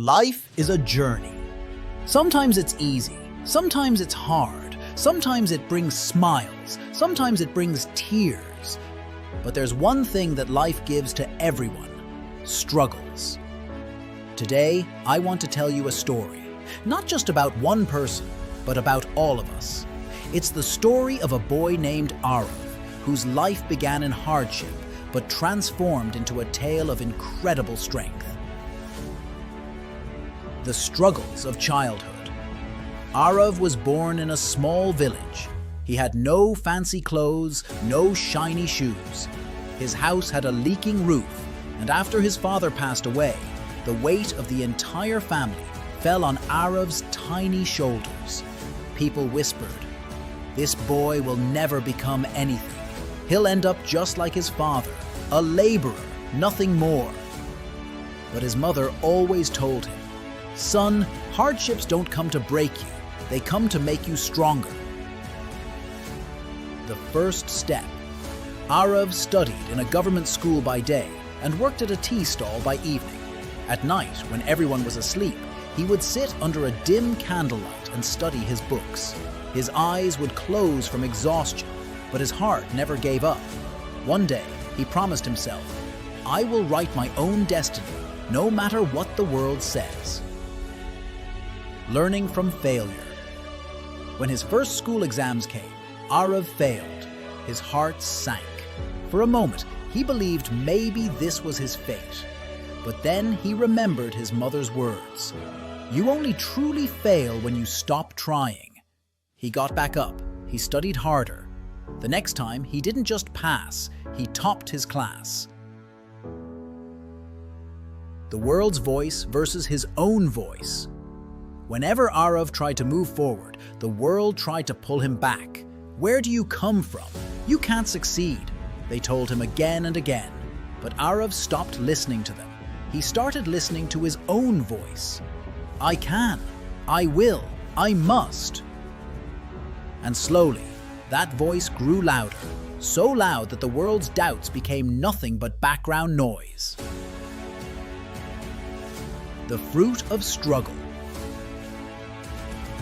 Life is a journey. Sometimes it's easy, sometimes it's hard, sometimes it brings smiles, sometimes it brings tears. But there's one thing that life gives to everyone: struggles. Today, I want to tell you a story, not just about one person, but about all of us. It's the story of a boy named Arav, whose life began in hardship, but transformed into a tale of incredible strength. The struggles of childhood. Arav was born in a small village. He had no fancy clothes, no shiny shoes. His house had a leaking roof, and after his father passed away, the weight of the entire family fell on Arav's tiny shoulders. People whispered, "This boy will never become anything. He'll end up just like his father, a laborer, nothing more." But his mother always told him, "Son, hardships don't come to break you, they come to make you stronger." The first step. Arav studied in a government school by day and worked at a tea stall by evening. At night, when everyone was asleep, he would sit under a dim candlelight and study his books. His eyes would close from exhaustion, but his heart never gave up. One day, he promised himself, "I will write my own destiny, no matter what the world says." Learning from failure. When his first school exams came, Arav failed. His heart sank. For a moment, he believed maybe this was his fate. But then he remembered his mother's words, "You only truly fail when you stop trying." He got back up. He studied harder. The next time, he didn't just pass, he topped his class. The world's voice versus his own voice. Whenever Arav tried to move forward, the world tried to pull him back. "Where do you come from? You can't succeed," they told him again and again. But Arav stopped listening to them. He started listening to his own voice. "I can, I will, I must." And slowly, that voice grew louder, so loud that the world's doubts became nothing but background noise. The fruit of struggle.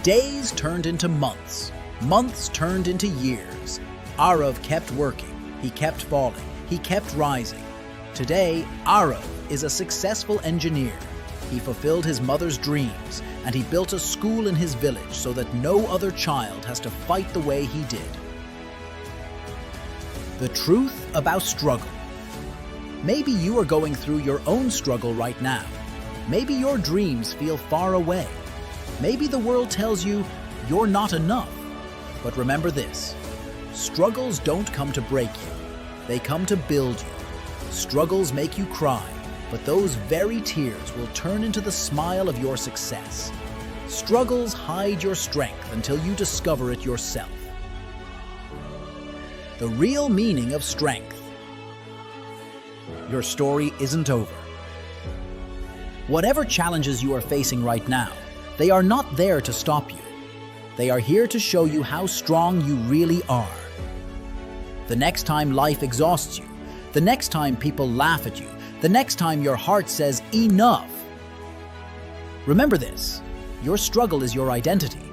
Days turned into months. Months turned into years. Arav kept working. He kept falling. He kept rising. Today, Arav is a successful engineer. He fulfilled his mother's dreams, and he built a school in his village so that no other child has to fight the way he did. The truth about struggle. Maybe you are going through your own struggle right now. Maybe your dreams feel far away. Maybe the world tells you you're not enough. But remember this: struggles don't come to break you. They come to build you. Struggles make you cry, but those very tears will turn into the smile of your success. Struggles hide your strength until you discover it yourself. The real meaning of strength. Your story isn't over. Whatever challenges you are facing right now, they are not there to stop you. They are here to show you how strong you really are. The next time life exhausts you, the next time people laugh at you, the next time your heart says enough, remember this: your struggle is your identity,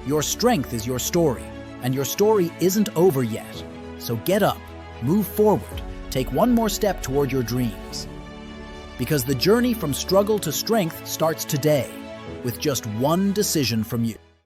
your strength is your story, and your story isn't over yet. So get up, move forward, take one more step toward your dreams. Because the journey from struggle to strength starts today, with just one decision from you.